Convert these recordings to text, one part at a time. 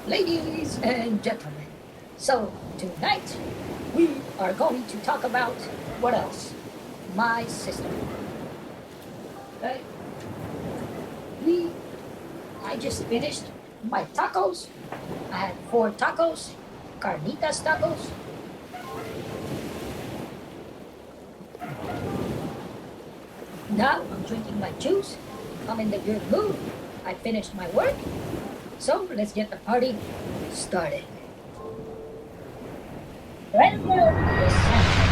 Ladies and gentlemen, so tonight we are going to talk about what else? My sister. Okay, we I just finished my tacos. I had four tacos, carnitas tacos. Now I'm drinking my juice. I'm in the good mood. I finished my work, so let's get the party started. Render the center.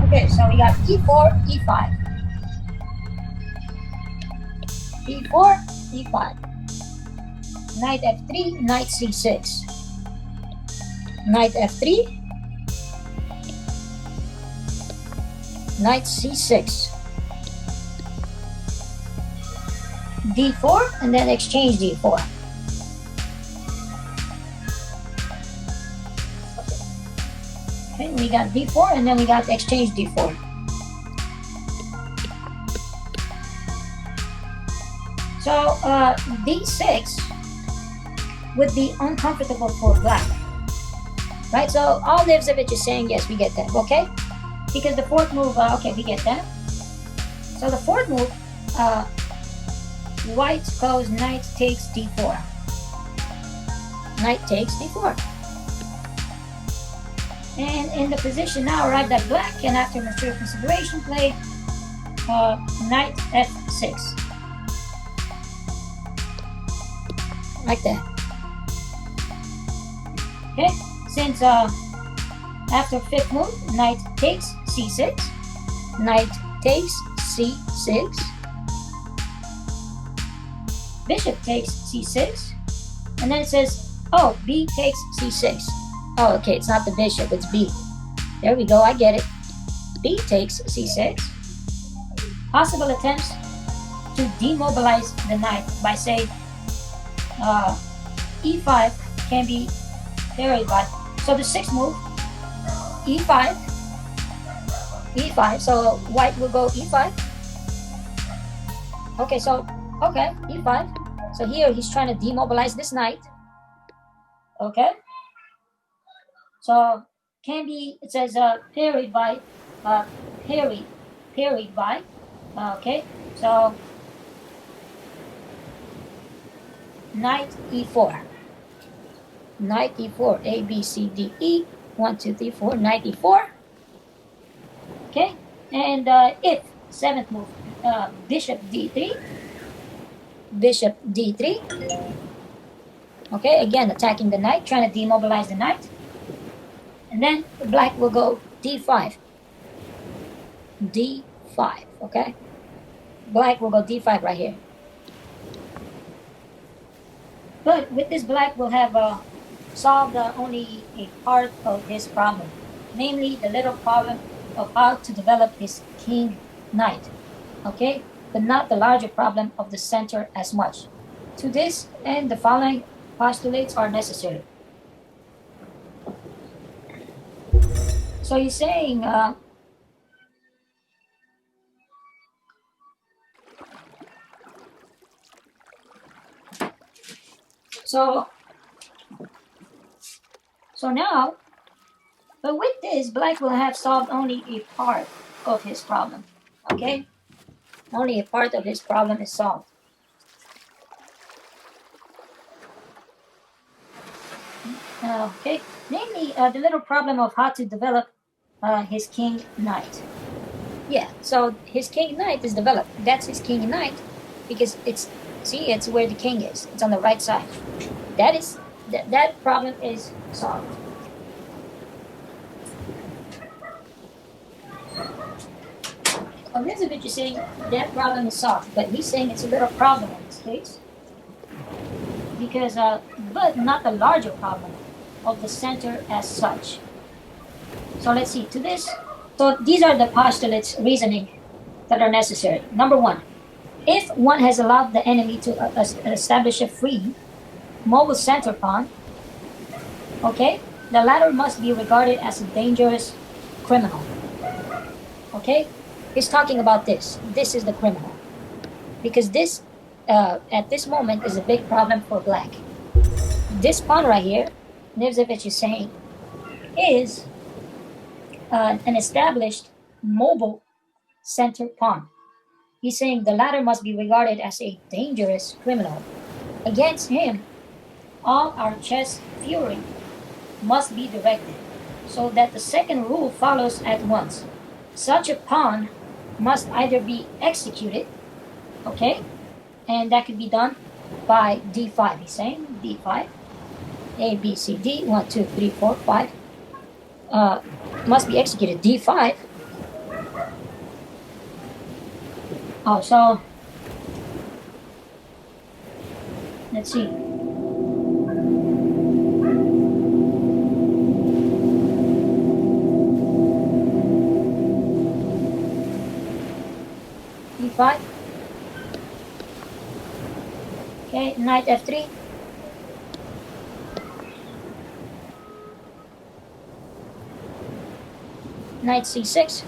Okay, so we got e4, e5, e4, e5. Knight f3, knight c6, knight f3, knight c6, d4, and then exchange d4. Okay, we got d4, and then we got exchange d4. So d6 would be uncomfortable for black, right? So all Levsevich is saying, yes, we get that, okay? Because the fourth move, okay, we get that. So the fourth move, white goes knight takes d4. Knight takes d4. And in the position now arrived at black, and after mature consideration, play knight f6. Like that. Okay, since after fifth move, knight takes c6, knight takes c6, bishop takes c6, and then it says, oh, b takes c6. Oh, okay, it's not the bishop, it's b. There we go, I get it. B takes c6. Possible attempts to demobilize the knight by, say, e5 can be parried by. So the sixth move, e5, e5. So white will go e5. Okay, so okay, e5. So here he's trying to demobilize this knight. Okay. So can be, it says parried by, parried by. Okay. So knight e4. Knight e4, A, B, C, D, E. 1, 2, 3, 4, knight e4. Okay, and if seventh move, bishop d3, bishop d3. Okay, again attacking the knight, trying to demobilize the knight. And then black will go d5, d5. Okay, black will go d5 right here. But with this, black will have solved only a part of his problem, namely the little problem of how to develop his king knight. Okay, but not the larger problem of the center as much. To this end, the following postulates are necessary. So he's saying, so now, but with this, black will have solved only a part of his problem. Okay, only a part of his problem is solved. Okay, namely the little problem of how to develop his king knight. Yeah, so his king knight is developed. That's his king knight because it's, see, it's where the king is. It's on the right side. That is that problem is solved. Elizabeth is saying that problem is solved, but he's saying it's a little problem in this case because, but not the larger problem of the center as such. So let's see to this. So these are the postulates reasoning that are necessary. Number one, if one has allowed the enemy to establish a free mobile center pawn, okay, the latter must be regarded as a dangerous criminal. Okay, he's talking about this. This is the criminal because this, at this moment, is a big problem for black. this pawn right here, Nivzevich is saying, is an established mobile center pawn. He's saying the latter must be regarded as a dangerous criminal. Against him, all our chess fury must be directed, so that the second rule follows at once. Such a pawn must either be executed, okay, and that could be done by d5. He's saying d5, A, B, C, D, 1, 2, 3, 4, 5, must be executed d5. Oh, so let's see. d5. Okay, knight f3. Knight c6.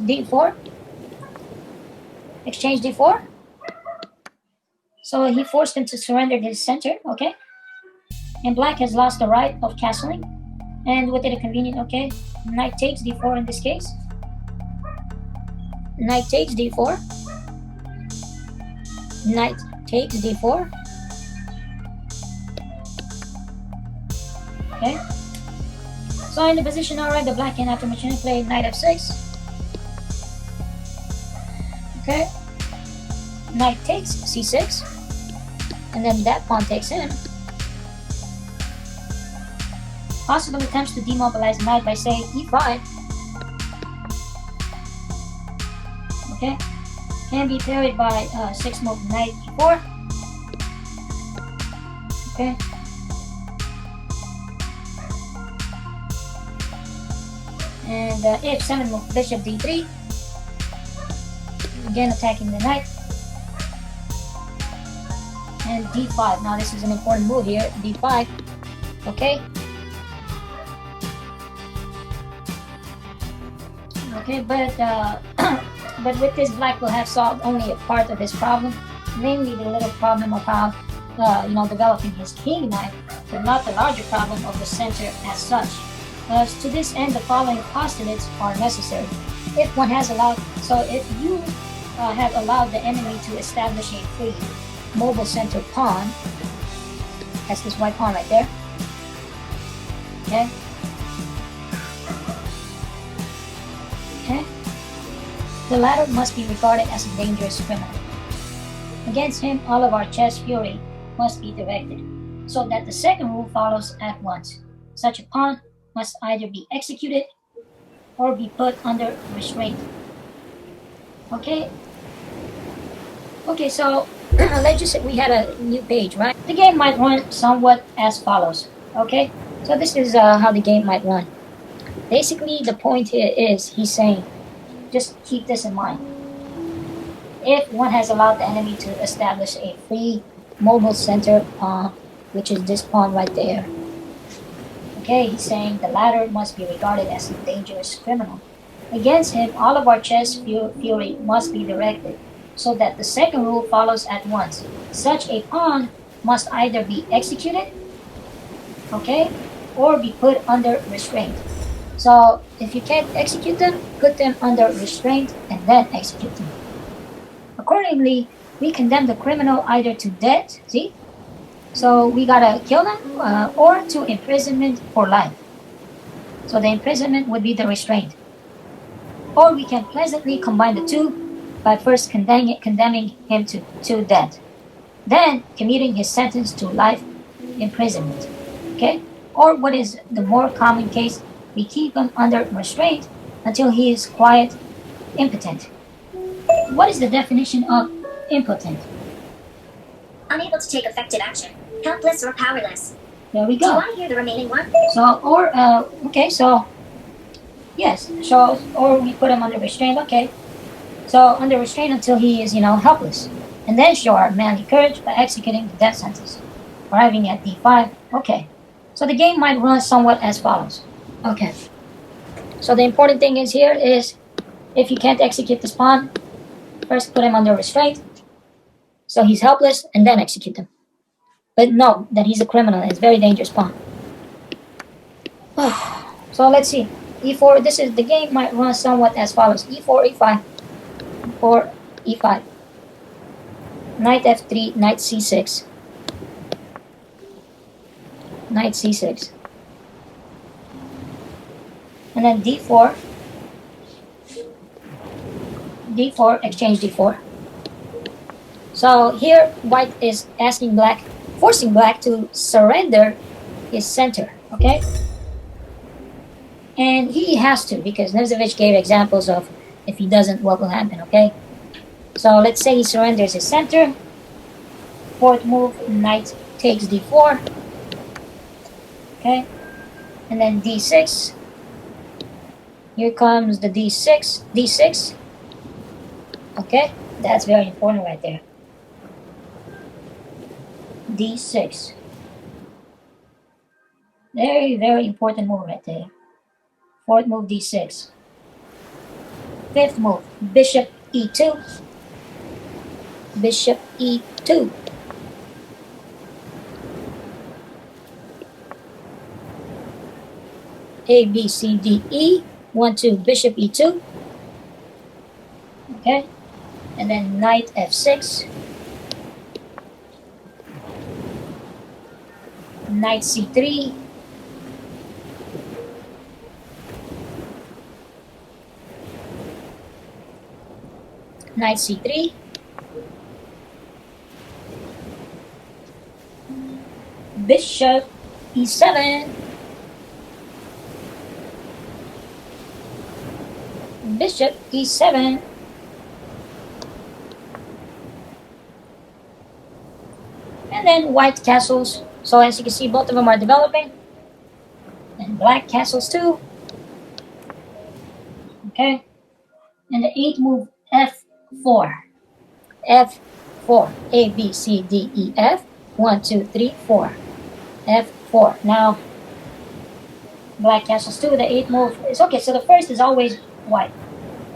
d4. Exchange d4. So he forced him to surrender his center, okay? And black has lost the right of castling. And with it a convenient, okay? Knight takes d4 in this case. Knight takes d4. Knight takes d4. Okay. So in the position, alright, the black can after machine play knight f6. Okay. Knight takes c6. And then that pawn takes him. Possible attempts to demobilize knight by saying e5. Okay. Can be parried by 6 move knight e4. Okay. And if 7 move bishop d3. Again attacking the knight. And d5. Now this is an important move here. d5. Okay. Okay, but but with this, black will have solved only a part of his problem, namely the little problem of how developing his king knight, but not the larger problem of the center as such. To this end, the following postulates are necessary. If one has allowed, so if you have allowed the enemy to establish a free mobile center pawn, that's this white pawn right there. Okay. Okay. The latter must be regarded as a dangerous criminal. Against him, all of our chess fury must be directed, so that the second rule follows at once. Such a pawn must either be executed or be put under restraint. Okay? Okay, so let's just say we had a new page, right? The game might run somewhat as follows. Okay? So this is how the game might run. Basically, the point here is, he's saying, just keep this in mind. If one has allowed the enemy to establish a free mobile center pawn, which is this pawn right there, okay, he's saying the latter must be regarded as a dangerous criminal. Against him, all of our chess fury must be directed, so that the second rule follows at once. Such a pawn must either be executed, okay, or be put under restraint. So if you can't execute them, put them under restraint and then execute them. Accordingly, we condemn the criminal either to death, see? So we gotta kill them, or to imprisonment for life. So the imprisonment would be the restraint. Or we can pleasantly combine the two by first condemning him to death, then commuting his sentence to life imprisonment. Okay? Or what is the more common case, we keep him under restraint until he is quiet, impotent. What is the definition of impotent? Unable to take effective action. Helpless or powerless. There we Do you go. want to hear the remaining one? So, or, okay, so, yes, so, or we put him under restraint, okay. So, under restraint until he is, helpless. And then show our manly courage by executing the death sentence. Arriving at d5, okay. So the game might run somewhat as follows. Okay. So the important thing is here is, if you can't execute this pawn, first put him under restraint, so he's helpless, and then execute him. but know that he's a criminal and it's very dangerous pawn. So let's see. E4, this is the game might run somewhat as follows. E4, E5, E4, E5. Knight F3, Knight C6. Knight C6. And then D4. D4, exchange D4. So here white is asking black, forcing black to surrender his center, okay? And he has to, because Nimzovich gave examples of if he doesn't, what will happen, okay? So let's say he surrenders his center. Fourth move, knight takes D4. Okay? And then D6. Here comes the D6. D6. Okay? That's very important right there. D6. Very, very important move right there. Fourth move, D6. Fifth move, Bishop E2. Bishop E2. A, B, C, D, E. 1, 2, Bishop E2. Okay? And then Knight F6. Knight C3. Knight C3. Bishop E7. Bishop E7. And then white castles. So as you can see, both of them are developing. And black castles too. Okay. And the 8th move, F4. F4. A, B, C, D, E, F. 1, 2, 3, 4. F4. Now, black castles too. The 8th move is okay. So the first is always white.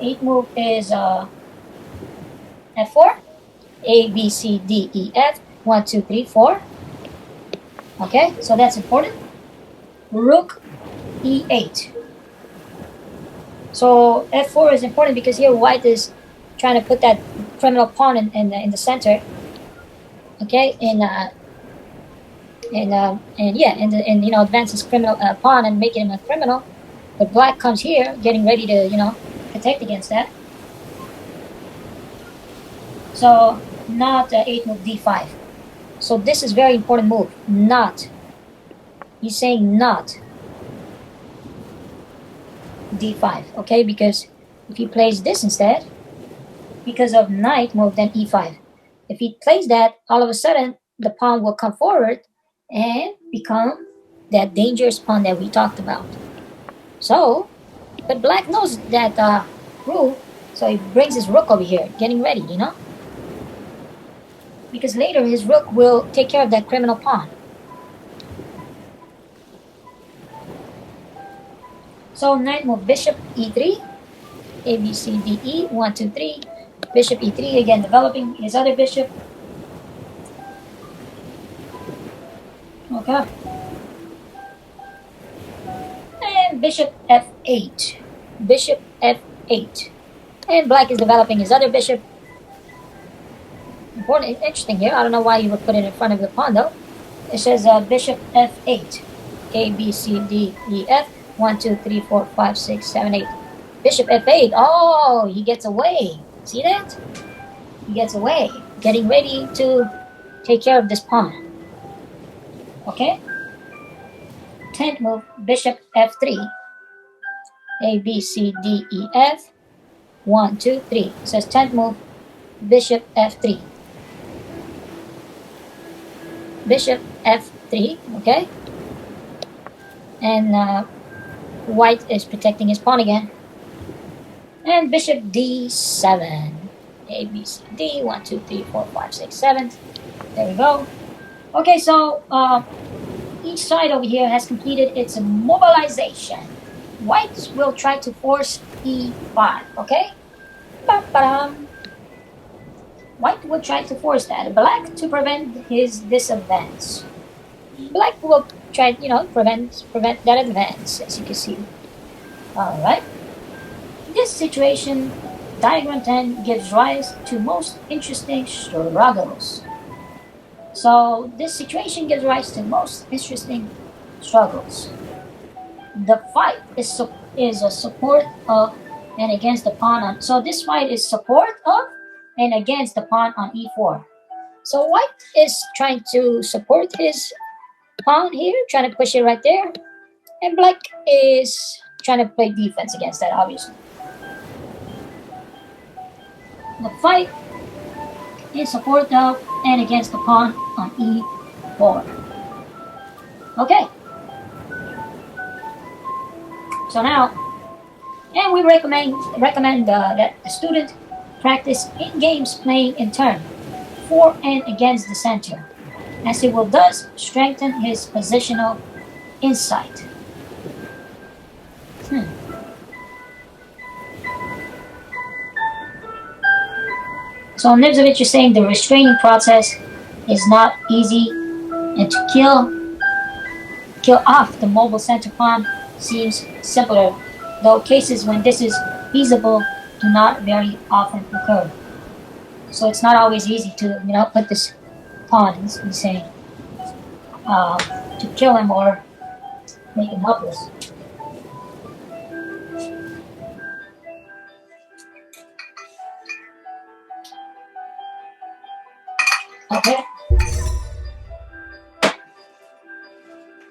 8th move is F4. A, B, C, D, E, F. 1, 2, 3, 4. Okay, so that's important. Rook E8. So F4 is important because here white is trying to put that criminal pawn in the center. Okay, and advance his criminal pawn and make him a criminal. But black comes here, getting ready to protect against that. So not 8 move D5. So this is very important move. Not. He's saying not D5. Okay, because if he plays this instead, because of knight move, then E5. If he plays that, all of a sudden the pawn will come forward and become that dangerous pawn that we talked about. So, but black knows that rule, so he brings his rook over here, getting ready, because later his rook will take care of that criminal pawn. So knight move, bishop E3, A, B, C, D, E, 1, 2, 3, bishop E3, again developing his other bishop. Okay. And bishop F8, bishop F8, and black is developing his other bishop. Important, interesting here. I don't know why you would put it in front of the pawn though. It says bishop F8, A, B, C, D, E, F, 1, 2, 3, 4, 5, 6, 7, 8. Bishop F8. Oh, he gets away. See that? He gets away, getting ready to take care of this pawn. Okay. 10th move, bishop F3. A, B, C, D, E, F. 1, 2, 3. It says 10th move, bishop F3. Bishop F3, okay? And white is protecting his pawn again. And bishop D7. A, B, C, D, 1, 2, 3, 4, 5, 6, 7. There we go. Okay, so each side over here has completed its mobilization. White will try to force E5, okay? Ba-ba-dum. White will try to force that. Black to prevent this advance. Black will try, prevent that advance, as you can see. All right. This situation, diagram 10 gives rise to most interesting struggles. So this situation gives rise to most interesting struggles. The fight is a support of and against the pawn on. So this fight is support of and against the pawn on e4. So white is trying to support his pawn here, trying to push it right there, and black is trying to play defense against that, obviously. The fight is support of and against the pawn on e4. Okay. So now, and we recommend that the student practice in games playing in turn for and against the center, as it will thus strengthen his positional insight. So Nibzovich is saying the restraining process is not easy, and to kill off the mobile center pawn seems simpler, though cases when this is feasible do not very often occur. So it's not always easy to put this pawn, he's saying, to kill him or make him helpless. Okay.